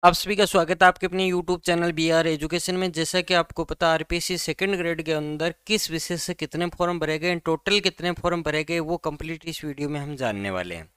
आप सभी का स्वागत है आपके अपने YouTube channel B R education में। जैसा कि आपको पता आरपीएससी सेकंड ग्रेड के अंदर किस विषय से कितने फॉर्म भरे गए, टोटल कितने फॉर्म भरे गए, वो कंप्लीट इस वीडियो में हम जानने वाले हैं।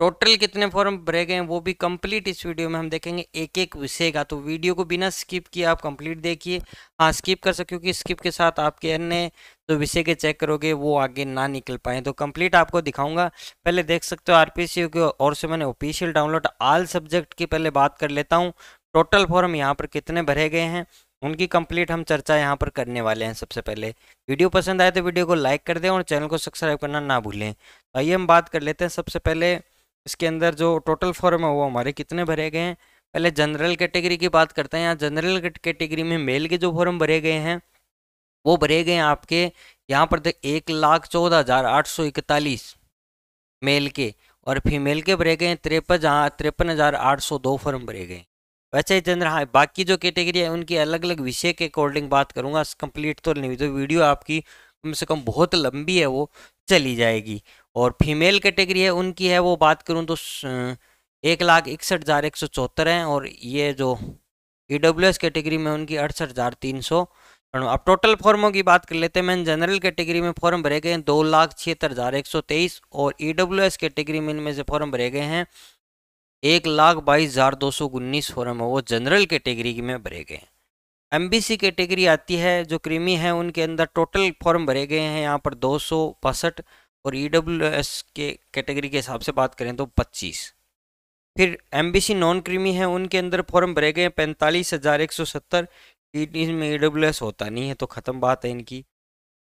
टोटल कितने फॉर्म भरे गए हैं वो भी कंप्लीट इस वीडियो में हम देखेंगे, एक एक विषय का। तो वीडियो को बिना स्किप किए आप कंप्लीट देखिए। हाँ, स्किप कर सकते हो क्योंकि स्किप के साथ आपके अन्य जो विषय के चेक करोगे वो आगे ना निकल पाए। तो कंप्लीट आपको दिखाऊंगा। पहले देख सकते हो आरपीएससी की ओर से मैंने ऑफिशियल डाउनलोड ऑल सब्जेक्ट की पहले बात कर लेता हूँ। टोटल फॉर्म यहाँ पर कितने भरे गए हैं उनकी कंप्लीट हम चर्चा यहाँ पर करने वाले हैं। सबसे पहले वीडियो पसंद आए तो वीडियो को लाइक कर दें और चैनल को सब्सक्राइब करना ना भूलें। तो आइए हम बात कर लेते हैं। सबसे पहले इसके अंदर जो टोटल फॉर्म है वो हमारे कितने भरे गए हैं। पहले जनरल कैटेगरी की बात करते हैं। यहाँ जनरल कैटेगरी में मेल के जो फॉर्म भरे गए हैं वो भरे गए हैं आपके यहाँ पर 1,14,841 मेल के, और फीमेल के भरे गए हैं 53,802 फॉर्म भरे गए। वैसे ही जनरल, हाँ, बाकी जो कैटेगरी है उनकी अलग अलग विषय के अकॉर्डिंग बात करूंगा, कंप्लीट तो नहीं हुई तो वीडियो आपकी कम से कम बहुत लंबी है वो चली जाएगी। और फीमेल कैटेगरी है उनकी है वो बात करूं तो 1,61,174 हैं, और ये जो ईडब्ल्यूएस कैटेगरी में उनकी 68,300। अब टोटल फॉर्मों की बात कर लेते हैं। मैंने जनरल कैटेगरी में फॉर्म भरे गए हैं 2,76,123, और ईडब्ल्यूएस कैटेगरी में इनमें से फॉर्म भरे गए हैं 1,22,219 फॉर्म है वो जनरल कैटेगरी में भरे गए हैं। एमबीसी कैटेगरी आती है जो क्रीमी है, उनके अंदर टोटल फॉर्म भरे गए हैं यहाँ पर 265, और ईडब्ल्यूएस के कैटेगरी के हिसाब से बात करें तो 25। फिर एमबीसी नॉन क्रीमी है उनके अंदर फॉर्म भरे गए हैं 45,170। में ईडब्ल्यूएस होता नहीं है तो ख़त्म बात है इनकी।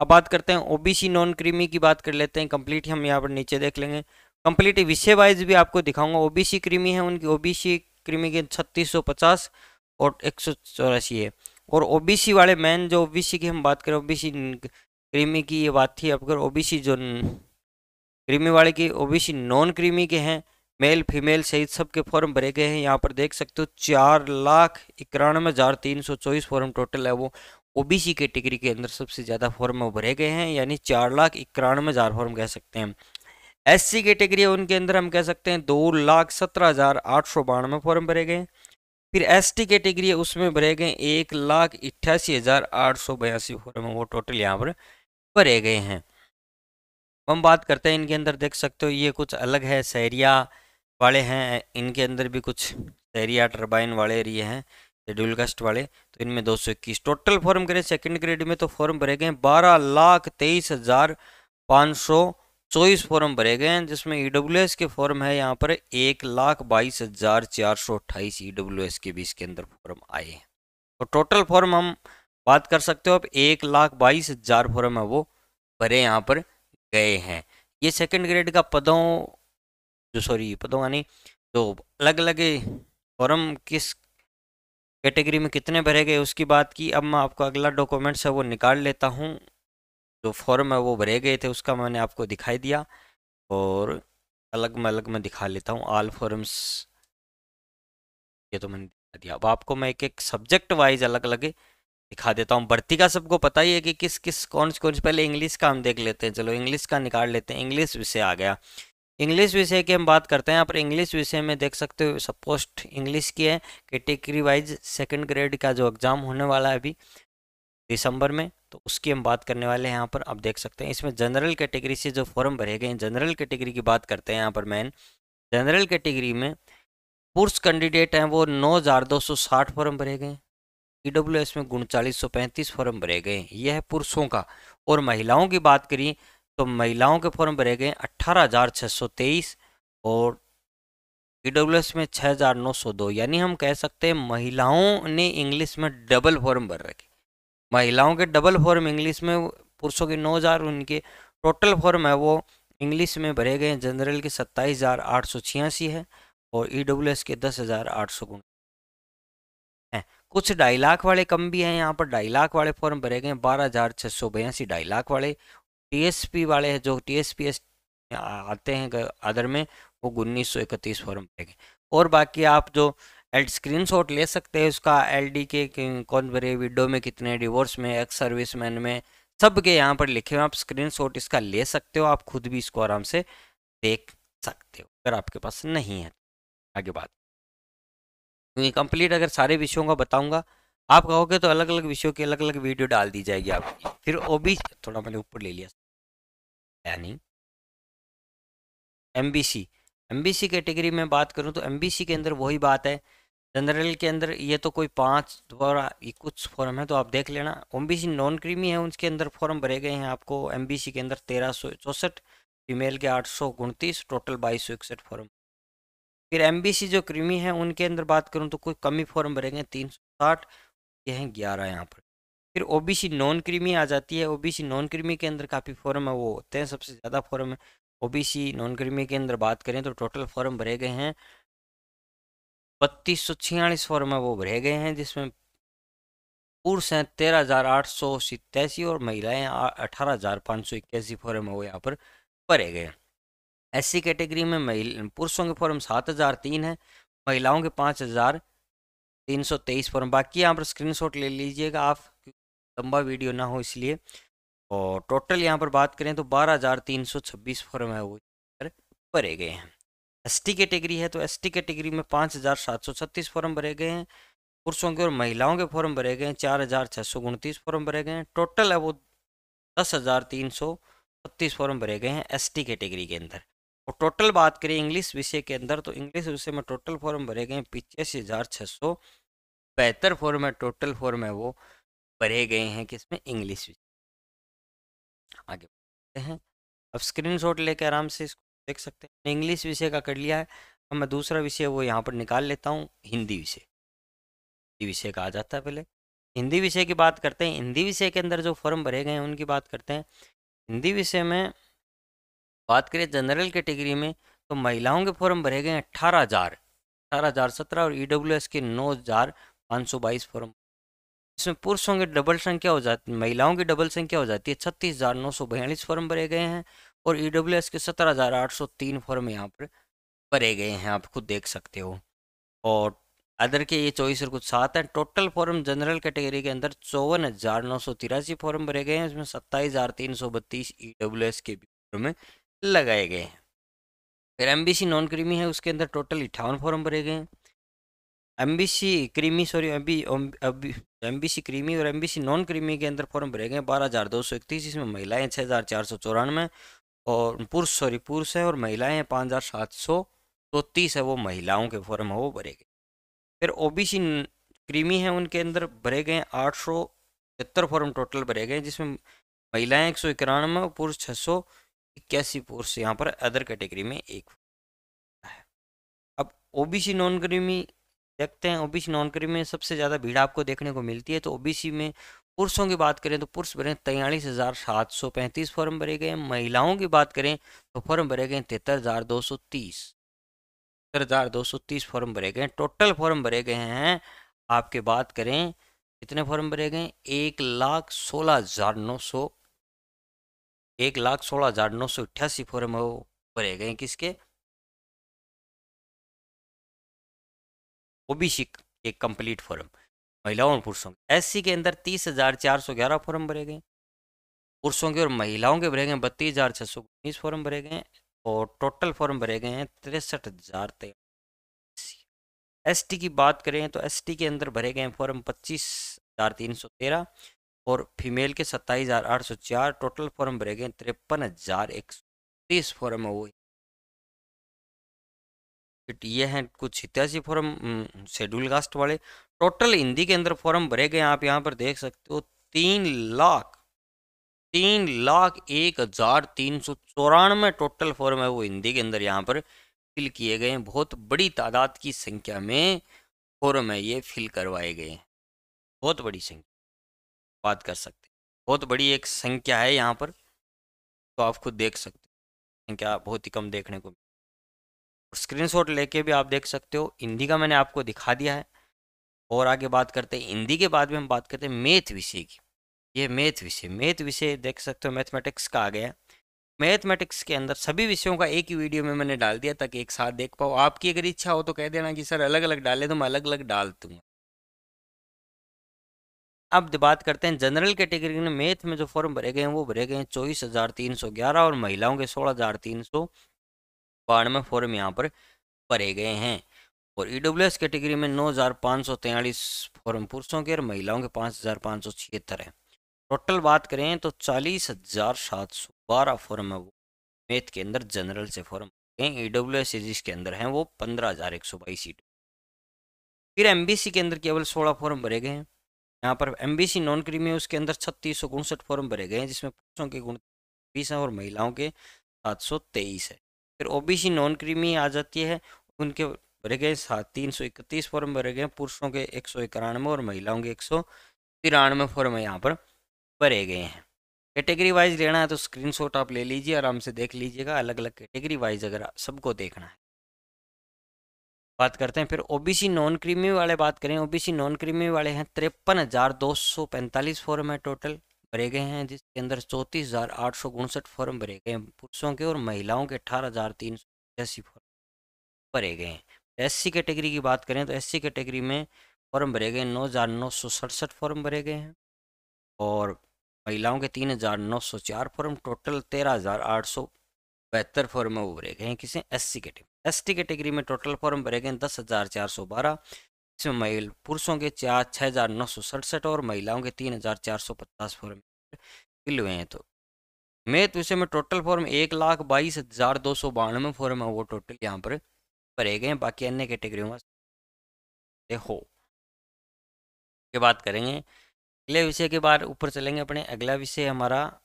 अब बात करते हैं ओबीसी नॉन क्रीमी की, बात कर लेते हैं कंप्लीट। हम यहाँ पर नीचे देख लेंगे कंप्लीट विषय वाइज भी आपको दिखाऊंगा। ओबीसी क्रीमी है उनकी ओबीसी क्रीमी के 3650 और 184 है। और ओबीसी वाले मैन जो ओबीसी की हम बात करें, ओबीसी क्रीमी की ये बात थी। अब अगर ओबीसी जो क्रीमी वाले की ओबीसी नॉन क्रीमी के हैं, मेल फीमेल सहित सबके फॉर्म भरे गए हैं। यहाँ पर देख सकते हो 4,91,324 फॉर्म टोटल है वो ओबीसी कैटेगरी के अंदर सबसे ज़्यादा फॉर्म भरे गए हैं, यानी 4,91,000 फॉर्म कह सकते हैं। एससी कैटेगरी है उनके अंदर हम कह सकते हैं 2,17,892 फॉर्म भरे गए हैं। फिर एसटी कैटेगरी है उसमें भरे गए 1,88,882 फॉर्म वो टोटल यहाँ पर भरे गए हैं। हम बात करते हैं इनके अंदर देख सकते हो ये कुछ अलग है, सहरिया वाले हैं, इनके अंदर भी कुछ सहरिया टरबाइन वाले ये हैं, शेड्यूल कास्ट वाले। तो इनमें 221 टोटल फॉर्म करें सेकंड ग्रेड में तो फॉर्म भरे गए हैं 12,23,524 फॉर्म भरे गए हैं, जिसमें ईडब्ल्यूएस के फॉर्म है यहाँ पर 1,22,428 ईडब्ल्यूएस के भी इसके अंदर फॉर्म आए हैं। तो टोटल फॉर्म हम बात कर सकते हो अब 1,22,000 फॉर्म है वो भरे यहाँ पर गए हैं। ये सेकंड ग्रेड का पदों जो सॉरी पदों का नहीं, जो अलग अलग फॉर्म किस कैटेगरी में कितने भरे गए उसकी बात की। अब मैं आपको अगला डॉक्यूमेंट्स है वो निकाल लेता हूँ। जो फॉर्म है वो भरे गए थे उसका मैंने आपको दिखाई दिया, और अलग में दिखा लेता हूँ ऑल फॉर्म्स। ये तो मैंने दिखा दिया। अब आपको मैं एक एक सब्जेक्ट वाइज अलग अलग दिखा देता हूँ। भर्ती का सबको पता ही है कि किस किस कौन से पहले इंग्लिश का हम देख लेते हैं। चलो इंग्लिश का निकाल लेते हैं। इंग्लिश विषय आ गया। इंग्लिश विषय की हम बात करते हैं। यहाँ पर इंग्लिश विषय में देख सकते हो सपोस्ट इंग्लिश की है कैटेगरी वाइज सेकंड ग्रेड का जो एग्ज़ाम होने वाला है अभी दिसंबर में, तो उसकी हम बात करने वाले हैं। यहाँ पर आप देख सकते हैं इसमें जनरल कैटेगरी से जो फॉर्म भरे गए हैं, जनरल कैटेगरी की बात करते हैं। यहाँ पर मैन जनरल कैटेगरी में पुरुष कैंडिडेट हैं वो 9,260 फॉर्म भरे गए हैं। ईडब्ल्यूएस में 3935 फॉर्म भरे गए हैं, यह है पुरुषों का। और महिलाओं की बात करें तो महिलाओं के फॉर्म भरे गए 18,623, और ईडब्ल्यूएस में 6,902। यानी हम कह सकते हैं महिलाओं ने इंग्लिश में डबल फॉर्म भर रखे। महिलाओं के डबल फॉर्म इंग्लिश में, पुरुषों के 9,000, उनके टोटल फॉर्म है वो इंग्लिश में भरे गए हैं जनरल के 27,886 है, और ईडब्ल्यूएस के 10,800 हैं। कुछ 2.5 लाख वाले कम भी हैं। यहाँ पर 2.5 लाख वाले फॉर्म भरे गए हैं 12,682 2.5 लाख वाले। टीएसपी वाले हैं जो टीएसपीएस आते हैं अदर में, वो 1,931 फॉर्म भरे गए। और बाकी आप जो स्क्रीन शॉट ले सकते हैं उसका, एलडी के कौन भरे, विडो में कितने, डिवोर्स में, एक्स सर्विसमैन में, सब के यहाँ पर लिखे हुए। आप स्क्रीन शॉट इसका ले सकते हो, आप खुद भी इसको आराम से देख सकते हो अगर आपके पास नहीं है। आगे बात क्योंकि कंप्लीट अगर सारे विषयों का बताऊंगा आप कहोगे तो अलग अलग विषयों की अलग अलग वीडियो डाल दी जाएगी आपकी। फिर ओबीसी, थोड़ा मैंने ऊपर ले लिया यानी एमबीसी, एमबीसी कैटेगरी में बात करूं तो एमबीसी के अंदर वही बात है। जनरल के अंदर ये तो कोई 5 द्वारा ये कुछ फॉर्म है तो आप देख लेना। ओबीसी नॉन क्रीमी है उसके अंदर फॉर्म भरे गए हैं आपको एमबीसी के अंदर 1364, फीमेल के 829, टोटल 2261 फॉर्म। फिर एमबीसी जो क्रीमी है उनके अंदर बात करूं तो कोई कमी फॉर्म भरे गए 360, ये हैं 11 यहाँ पर। फिर ओबीसी नॉन क्रीमी आ जाती है। ओबीसी नॉन क्रीमी के अंदर काफ़ी फॉर्म है, वो होते हैं सबसे ज़्यादा फॉर्म है। ओबीसी नॉन क्रीमी के अंदर बात करें तो टोटल फॉर्म भरे गए हैं 3246 फॉर्म है वो भरे गए हैं, जिसमें पुरुष हैं 13,887 और महिलाएं 18,581 फॉर्म है वो यहाँ पर भरे गए हैं। एससी कैटेगरी में पुरुषों के फॉर्म 7,003 है, महिलाओं के 5,323 फॉर्म। बाकी यहाँ पर स्क्रीनशॉट ले लीजिएगा आप, लंबा वीडियो ना हो इसलिए। और टोटल यहाँ पर बात करें तो 12,326 फॉर्म है वो भरे गए हैं। एसटी कैटेगरी है तो एसटी कैटेगरी में 5,736 फॉर्म भरे गए हैं। पुरुषों के और महिलाओं के फॉर्म भरे गए हैं 4,629 फॉर्म भरे गए हैं। टोटल है वो 10,336 फॉर्म भरे गए हैं एसटी कैटेगरी के अंदर। और टोटल बात करें इंग्लिश विषय के अंदर तो इंग्लिश विषय में टोटल फॉर्म भरे गए हैं 85,672 फॉर्म है, टोटल फॉर्म है वो भरे गए हैं किसमें, इंग्लिश विषय। आगे बढ़ते हैं, अब स्क्रीनशॉट लेके आराम से इसको देख सकते हैं। इंग्लिश विषय का कर लिया है, अब मैं दूसरा विषय वो यहाँ पर निकाल लेता हूँ, हिंदी विषय। हिंदी विषय का आ जाता है पहले, हिंदी विषय की बात करते हैं। हिंदी विषय के अंदर जो फॉर्म भरे गए हैं उनकी बात करते हैं। हिंदी विषय में बात करें जनरल कैटेगरी में तो महिलाओं के फॉर्म भरे गए हैं 18,017 और ईडब्ल्यूएस के 9,522 फॉर्म। इसमें पुरुषों की डबल संख्या हो जाती है, महिलाओं की डबल संख्या हो जाती है, 36,942 फॉर्म भरे गए हैं और ईडब्ल्यूएस के 17,803 फॉर्म यहाँ पर भरे गए हैं, आप खुद देख सकते हो। और अदर के ये 24 और कुछ 7 है। टोटल फॉर्म जनरल कैटेगरी के अंदर 54,983 फॉर्म भरे गए हैं, इसमें 27,332 ईडब्ल्यूएस के भी फॉर्म लगाए गए हैं। फिर एमबीसी नॉन क्रीमी है उसके अंदर टोटल 58 फॉर्म भरे गए हैं। एमबीसी क्रीमी सॉरी अभी एमबीसी क्रीमी और एमबीसी नॉन क्रीमी के अंदर फॉर्म भरे गए 12,231, इसमें महिलाएं 6,494 और पुरुष है और महिलाएं हैं 5,730 है, वो महिलाओं के फॉर्म है वो भरे गए। फिर ओबीसी क्रीमी है उनके अंदर भरे गए 873 फॉर्म टोटल भरे गए, जिसमें महिलाएं 191 और पुरुष 681 पुरुष यहाँ पर अदर कैटेगरी में एक है। अब ओबीसी नॉन क्रीमी देखते हैं। ओबीसी नॉन क्रीमी में सबसे ज़्यादा भीड़ आपको देखने को मिलती है, तो ओबीसी में पुरुषों की बात करें तो पुरुष भरे 43,735 फॉर्म भरे गए। महिलाओं की बात करें तो फॉर्म भरे गए 73,230 फॉर्म भरे गए। टोटल फॉर्म भरे गए हैं आपके बात करें कितने फॉर्म भरे गए, 1,16,988 फॉर्म भरे गए किसके, ओबीसी के कंप्लीट फॉर्म महिलाओं और पुरुषों के। एससी के अंदर 30,411 फॉर्म भरे गए, पुरुषों के और महिलाओं के भरे गए 32,619 फॉर्म भरे गए और टोटल फॉर्म भरे गए हैं 63,083। एसटी की बात करें तो एसटी के अंदर भरे गए फॉर्म 25,313 और फीमेल के 27,804, टोटल फॉर्म भरे गए 53,130 फॉर्म है वो। ये हैं कुछ 87 फॉर्म शेड्यूल कास्ट वाले। टोटल हिंदी के अंदर फॉर्म भरे गए आप यहाँ पर देख सकते हो 3,01,394 टोटल फॉर्म है वो हिंदी के अंदर यहाँ पर फिल किए गए हैं। बहुत बड़ी तादाद की संख्या में फॉर्म है ये फिल करवाए गए हैं, बहुत बड़ी संख्या बात कर सकते हैं, बहुत बड़ी एक संख्या है यहाँ पर, तो आप खुद देख सकते हैं संख्या बहुत ही कम देखने को। स्क्रीनशॉट लेके भी आप देख सकते हो। हिंदी का मैंने आपको दिखा दिया है और आगे बात करते हैं हिंदी के बाद में हम बात करते हैं मैथ विषय की। ये मैथ विषय देख सकते हो, मैथमेटिक्स का आ गया। मैथमेटिक्स के अंदर सभी विषयों का एक ही वीडियो में मैंने डाल दिया ताकि एक साथ देख पाओ। आपकी अगर इच्छा हो तो कह देना कि सर अलग अलग डाले, तो मैं अलग अलग डाल दूंगा। अब बात करते हैं जनरल कैटेगरी में मैथ में जो फॉर्म भरे गए हैं वो भरे गए हैं 24,311 और महिलाओं के 16,392 फॉर्म यहाँ पर भरे गए हैं। और ईडब्ल्यूएस कैटेगरी में 9,543 फॉर्म पुरुषों के और महिलाओं के 5,576 है। टोटल बात करें तो 40,712 फॉर्म है वो मैथ के अंदर जनरल से फॉर्म हैं। ईडब्ल्यूएस जिसके अंदर हैं वो 15,122 सीट। फिर एमबीसी के अंदर केवल 16 फॉर्म भरे गए हैं। यहाँ पर एमबीसी नॉन क्रीमी है, उसके अंदर 3659 फॉर्म भरे गए हैं, जिसमें पुरुषों के 29 हैं और महिलाओं के 723 है। फिर ओबीसी नॉन क्रीमी आ जाती है, उनके भरे गए 331 फॉर्म भरे गए, पुरुषों के 191 और महिलाओं के 193 फॉर्म यहाँ पर भरे गए हैं। कैटेगरी वाइज लेना है तो स्क्रीनशॉट आप ले लीजिए, आराम से देख लीजिएगा अलग अलग कैटेगरी वाइज अगर सबको देखना है। बात करते हैं फिर ओबीसी नॉन क्रीमी वाले। बात करें ओबीसी नॉन क्रीमी वाले हैं 53,245 फॉर्म है टोटल भरे गए हैं, जिसके अंदर 34,859 फॉर्म भरे गए हैं पुरुषों के और महिलाओं के 18,385 फॉर्म भरे गए हैं। एससी कैटेगरी की बात करें तो एससी कैटेगरी में फॉर्म भरे गए 9,967 फॉर्म भरे गए हैं और महिलाओं के 3,904 फॉर्म, टोटल 13,872 फॉर्म वो भरे गए हैं किसे एससी कैटेगरी। एसटी कैटेगरी में टोटल फॉर्म भरे गए 10,412, इसमें महिला पुरुषों के 6,967 और महिलाओं के 3,450 फॉर्म फिल हुए हैं। तो मैथ विषय में टोटल फॉर्म 1,22,292 फॉर्म है वो टोटल यहाँ पर भरे गए हैं। बाकी अन्य कैटेगरियों में देखो के बात करेंगे। अगले विषय के बाद ऊपर चलेंगे अपने। अगला विषय हमारा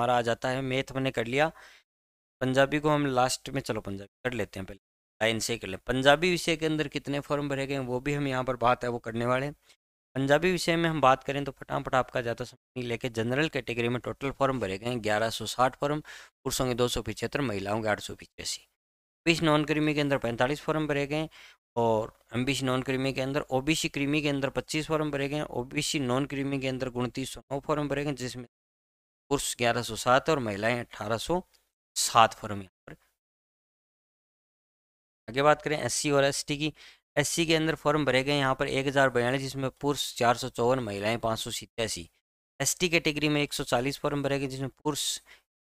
आ जाता है मैथ हमने कर लिया। पंजाबी को हम लास्ट में, चलो पंजाबी कर लेते हैं पहले, लाइन से ही कर लें। पंजाबी विषय के अंदर कितने फॉर्म भरे गए हैं वो भी हम यहाँ पर बात है वो करने वाले हैं। पंजाबी विषय में हम बात करें तो फटाफट आपका ज़्यादा समय नहीं लेके जनरल कैटेगरी में टोटल फॉर्म भरे गए हैं 1160 फॉर्म, पुरुषों के 275, महिलाओं के 885। बीस नॉन क्रीमी के अंदर 45 फॉर्म भरे गए और एमबीसी नॉन क्रीमी के अंदर, ओबीसी क्रीमी के अंदर 25 फॉर्म भरे गए, ओबीसी नॉन क्रीमी के अंदर 2909 फॉर्म भरे गए, जिसमें पुरुष 1107 और महिलाएं 1807 फॉर्म यहाँ पर। आगे बात करें एससी और एसटी की। एससी के अंदर फॉर्म भरे गए यहाँ पर 1042, जिसमें पुरुष 454, महिलाएं 587। एसटी कैटेगरी में 140 फॉर्म भरे गए, जिसमें पुरुष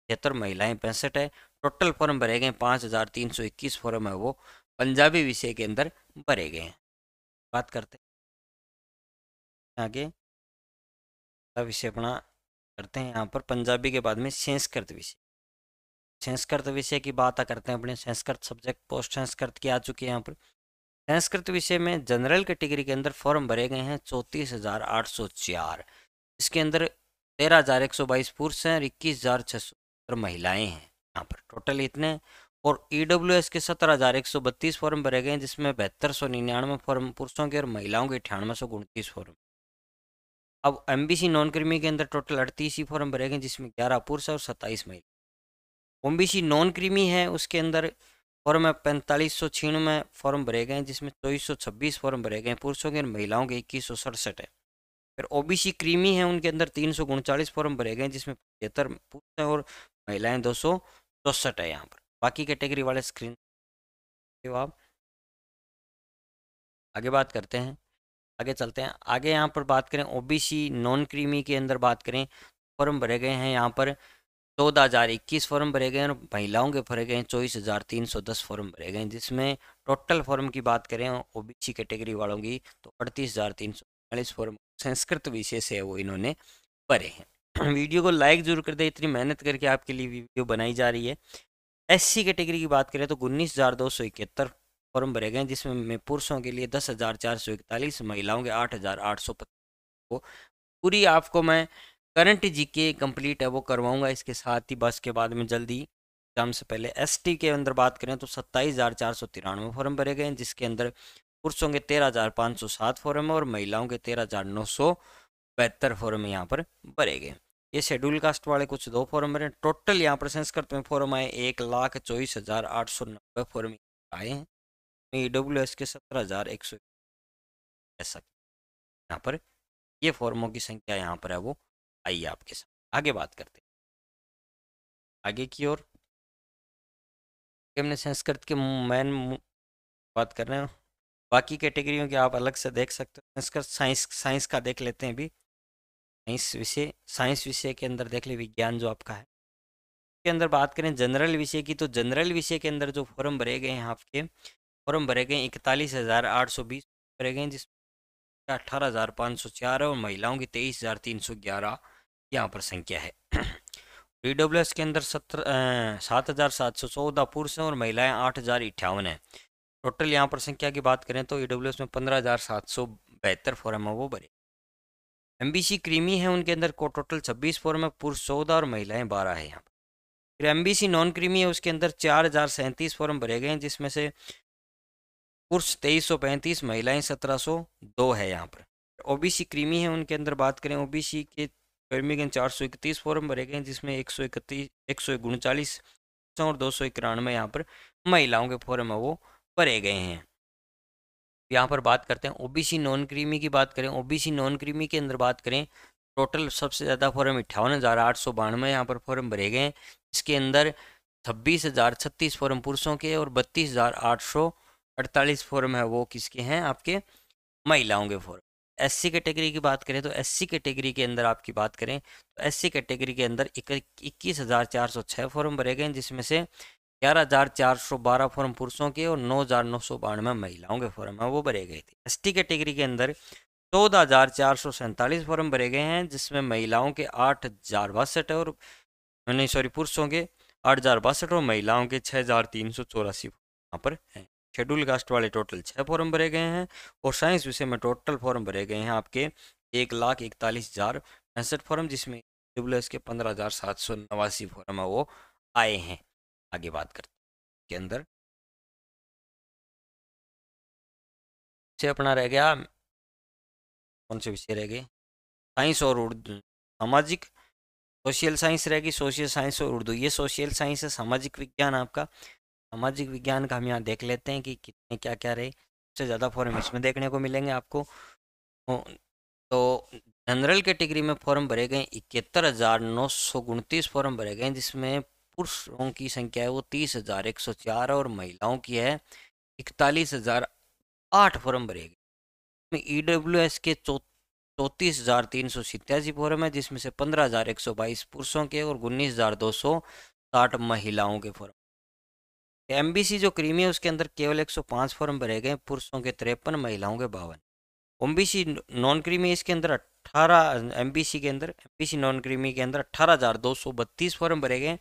76, महिलाएं 65 है। टोटल फॉर्म भरे गए 5,321 फॉर्म है वो पंजाबी विषय के अंदर भरे गए हैं। बात करते हैं आगे विषय अपना करते हैं यहाँ पर पंजाबी के बाद में संस्कृत विषय। संस्कृत विषय की बात करते हैं अपने। संस्कृत सब्जेक्ट पोस्ट संस्कृत की आ चुकी है यहाँ पर। संस्कृत विषय में जनरल कैटेगरी के अंदर फॉर्म भरे गए हैं 34,804, इसके अंदर 13,122 पुरुष हैं और 21,670 महिलाएं हैं यहाँ पर, टोटल इतने। और ईडब्ल्यूएस के 17,132 फॉर्म भरे गए हैं, जिसमें 7299 फॉर्म पुरुषों के और महिलाओं के 9829 फॉर्म। अब एमबीसी नॉन क्रीमी के अंदर टोटल 38 ही फॉर्म भरे गए, जिसमें 11 पुरुष और 27 महिला। ओबीसी नॉन क्रीमी है, उसके अंदर फॉर्म है 4596 फॉर्म भरे गए हैं, जिसमें 2426 फॉर्म भरे गए हैं पुरुषों के और महिलाओं के 2167 है। फिर ओबीसी क्रीमी है, उनके अंदर 339 फॉर्म भरे गए हैं, जिसमें 75 पुरुष हैं और महिलाएं 264 है यहाँ पर। बाकी कैटेगरी वाले स्क्रीन आप आगे बात करते हैं। आगे चलते हैं। आगे यहाँ पर बात करें ओबीसी नॉन क्रीमी के अंदर बात करें, फॉर्म भरे गए हैं यहाँ पर 14,021 फॉर्म भरे गए हैं और महिलाओं के भरे गए हैं 24,310 फॉर्म भरे गए हैं, जिसमें टोटल फॉर्म की बात करें ओबीसी कैटेगरी वालों की तो 38,340 फॉर्म संस्कृत विषय से वो इन्होंने भरे हैं। वीडियो को लाइक जरूर कर दे, इतनी मेहनत करके आपके लिए वीडियो बनाई जा रही है। एससी कैटेगरी की बात करें तो 19,271 फॉर्म भरे गए हैं, जिसमें पुरुषों के लिए 10,441, महिलाओं के 8,850। पूरी आपको मैं करंट जीके कंप्लीट है वो करवाऊंगा इसके साथ ही। बस के बाद में जल्दी एग्जाम से पहले एसटी के अंदर बात करें तो 27,493 फॉर्म भरे गए हैं, जिसके अंदर पुरुषों के 13,507 फॉर्म है और महिलाओं के 13,972 फॉर्म यहाँ पर भरे गए। ये शेड्यूल कास्ट वाले कुछ 2 फॉर्म भरे। टोटल यहाँ पर संस्कृत में फॉर्म आए 1,24,890 फॉर्म आए हैं। EWS के 17,100 ऐसा यहाँ पर ये फॉर्मों की संख्या यहाँ पर है वो आई है आपके साथ। आगे बात करते हैं आगे की ओर। हमने संस्कृत के मेन बात कर रहे हैं, बाकी कैटेगरियों के आप अलग से देख सकते हो। संस्कृत साइंस का देख लेते हैं अभी। साइंस विषय के अंदर देख ले विज्ञान जो आपका है के अंदर बात करें जनरल विषय की, तो जनरल विषय के अंदर जो फॉर्म भरे गए हैं आपके, फॉर्म भरे गए 41,820 भरे गए, जिसमें 18,504 है और महिलाओं की 23,311 यहाँ पर संख्या है। EWS के अंदर 7,714 पुरुष हैं और महिलाएं 8,058 है। टोटल यहाँ पर संख्या की बात करें तो EWS में 15,772 फॉर्म है वो भरे। MBC क्रीमी है, उनके अंदर को टोटल 26 फॉर्म है, पुरुष 14 और महिलाएं 12 है यहाँ पर। फिर MBC नॉन क्रीमी है, उसके अंदर 4,037 फॉर्म भरे गए हैं, जिसमें से पुरुष 2,335, महिलाएं 1,702 है यहाँ पर। OBC क्रीमी है, उनके अंदर बात करें OBC के क्रीमी के 431 फॉर्म भरे गए हैं, जिसमें 139 और 291 यहाँ पर महिलाओं के फॉर्म है वो भरे गए हैं। यहाँ पर बात करते हैं OBC नॉन क्रीमी की बात करें। OBC नॉन क्रीमी के अंदर बात करें, टोटल सबसे ज़्यादा फॉर्म 58,892 यहाँ पर फॉर्म भरे गए हैं। इसके अंदर 26,036 फॉर्म पुरुषों के और 32,848 फॉर्म है वो किसके हैं, आपके महिलाओं के फॉर्म। SC कैटेगरी की बात करें तो SC कैटेगरी के अंदर आपकी बात करें तो SC कैटेगरी के अंदर 21,406 फॉर्म भरे गए हैं, जिसमें से 11,412 फॉर्म पुरुषों के और 9,992 महिलाओं के फॉर्म है वो भरे गए थे। ST कैटेगरी के अंदर 14,447 फॉर्म भरे गए हैं, जिसमें महिलाओं के 8,062 और नहीं सॉरी पुरुषों के 8,062 और महिलाओं के 6,384 यहाँ पर हैं। शेड्यूल कास्ट वाले टोटल 6 फॉर्म भरे गए हैं और साइंस विषय में टोटल फॉर्म भरे गए हैं आपके 1,41,065 फॉर्म, जिसमें EWS के 15,789 फॉर्म है वो आए हैं। आगे बात करते हैं के अंदर से अपना रह गया, कौन से विषय रह गए, साइंस और उर्दू, सामाजिक सोशल साइंस रहेगी, सोशल साइंस और उर्दू। ये सोशल साइंस है, सामाजिक विज्ञान आपका। सामाजिक विज्ञान का हम यहाँ देख लेते हैं कि कितने क्या क्या रहे, सबसे ज़्यादा फॉर्म इसमें देखने को मिलेंगे आपको। तो जनरल कैटेगरी में फॉर्म भरे गए 71,929 फॉर्म भरे गए, जिसमें पुरुषों की संख्या है वो 30,104 और महिलाओं की है 41,008 फॉर्म भरे गए। EWS के 34,387 फॉर्म है, जिसमें से 15,122 पुरुषों के और 19,260 महिलाओं के फॉर्म। MBC जो क्रीमी है उसके अंदर केवल 105 फॉर्म भरे गए, पुरुषों के 53, महिलाओं के 52। OBC नॉन क्रीमी इसके अंदर 18 MBC के अंदर MBC नॉन क्रीमी के अंदर 18,232 फॉर्म भरे गए,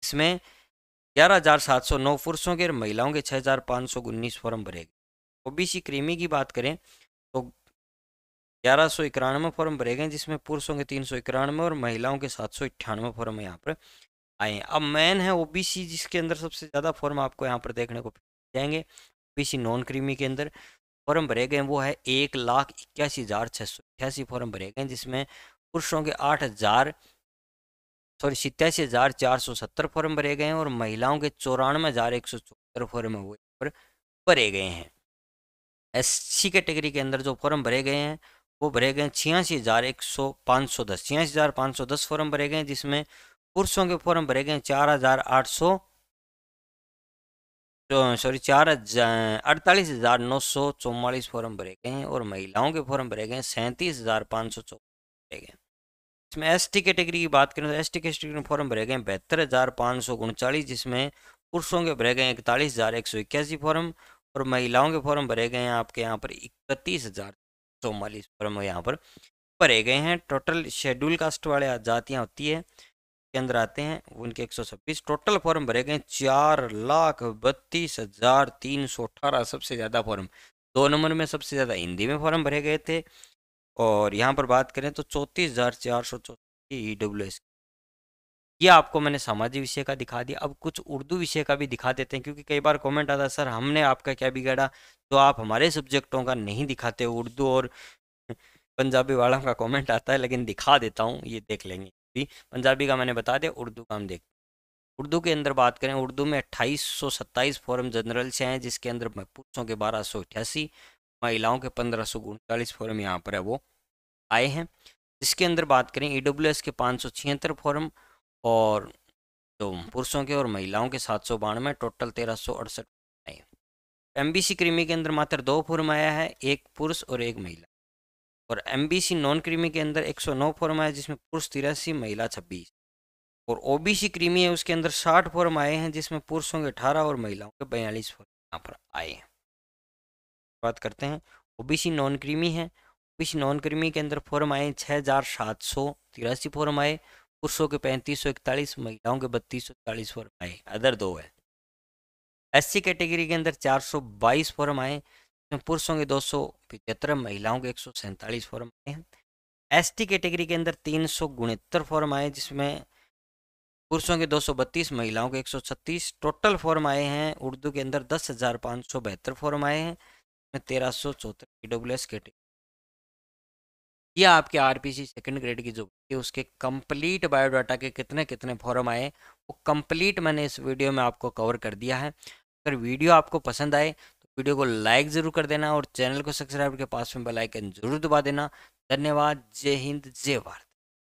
इसमें 11,709 पुरुषों के और महिलाओं के 6,519 फॉर्म भरे गए। OBC क्रीमी की बात करें तो 1,191 फॉर्म भरे गए, जिसमें पुरुषों के 391 और महिलाओं के 798 फॉर्म यहाँ पर आए हैं। अब मेन है OBC, जिसके अंदर सबसे ज़्यादा फॉर्म आपको यहाँ पर देखने को जाएंगे। OBC नॉन क्रीमी के अंदर फॉर्म भरे गए वो है 1,81,688 फॉर्म भरे गए, जिसमें पुरुषों के 87,470 फॉर्म भरे गए हैं और महिलाओं के 94,174 फॉर्म वो पर भरे गए हैं। SC कैटेगरी के अंदर जो फॉर्म भरे गए हैं वो भरे गए 86,510 फॉर्म भरे गए, जिसमें पुरुषों के फॉर्म भरे गए 48,944 फॉर्म भरे गए हैं और महिलाओं के फॉर्म भरे गए 37,504 भरे गए। इसमें ST कैटेगरी की बात करें तो ST कैटेगरी में फॉर्म भरे गए 72,539, जिसमें पुरुषों के भरे गए 41,181 फॉर्म और महिलाओं के फॉर्म भरे गए हैं आपके यहाँ पर 31,044 फॉर्म यहाँ पर भरे गए हैं। टोटल शेड्यूल कास्ट वाले जातियाँ होती है के अंदर आते हैं उनके 126 टोटल फॉर्म भरे गए 4,32,318 सबसे ज़्यादा फॉर्म। 2 नंबर में सबसे ज़्यादा हिंदी में फॉर्म भरे गए थे और यहाँ पर बात करें तो 34,434 EWS। ये आपको मैंने सामाजिक विषय का दिखा दिया। अब कुछ उर्दू विषय का भी दिखा देते हैं, क्योंकि कई बार कमेंट आता है सर हमने आपका क्या बिगाड़ा, तो आप हमारे सब्जेक्टों का नहीं दिखाते। उर्दू और पंजाबी वालों का कमेंट आता है, लेकिन दिखा देता हूँ, ये देख लेंगे। भी पंजाबी का मैंने बता दिया, उर्दू का हम देख। उर्दू के अंदर बात करें, उर्दू में 2827 फॉर्म जनरल से हैं, जिसके अंदर पुरुषों के 1288, महिलाओं के 1539 फॉर्म यहाँ पर है वो आए हैं। जिसके अंदर बात करें EWS के 576 फॉर्म और तो पुरुषों के और महिलाओं के 792, टोटल 1368 आए। MBC क्रीमी के अंदर मात्र 2 फॉर्म आया है, एक पुरुष और एक महिला। और MBC नॉन क्रीमी के अंदर 109 फॉर्म आया, जिसमें पुरुष 83, महिला 26। और ओबीसी क्रीमी है, उसके अंदर 60 फॉर्म आए हैं, जिसमें पुरुषों के 18 और महिलाओं के 42 फॉर्म यहाँ पर आए हैं। बात करते हैं ओबीसी नॉन क्रीमी है। ओबीसी नॉन क्रीमी के अंदर फॉर्म आए 6783 फॉर्म आए, पुरुषों के 3541, महिलाओं के 3240 फॉर्म आए। अदर 2 है। एससी कैटेगरी के अंदर 422 फॉर्म आए, जिसमें पुरुषों के 275, महिलाओं के 147 फॉर्म आए हैं। एसटी कैटेगरी के अंदर 369 फॉर्म आए, जिसमें पुरुषों के 232, महिलाओं के 136। टोटल फॉर्म आए हैं उर्दू के अंदर 10,572 फॉर्म आए हैं, में 1374 ईडब्ल्यूएस कैटेगरी। ये आपके आरपीसी सेकंड ग्रेड की जो है उसके कंप्लीट बायोडाटा के कितने कितने फॉर्म आए वो कंप्लीट मैंने इस वीडियो में आपको कवर कर दिया है। अगर वीडियो आपको पसंद आए तो वीडियो को लाइक ज़रूर कर देना और चैनल को सब्सक्राइब के पास में बेल आइकन जरूर दबा देना। धन्यवाद। जय हिंद, जय भारत।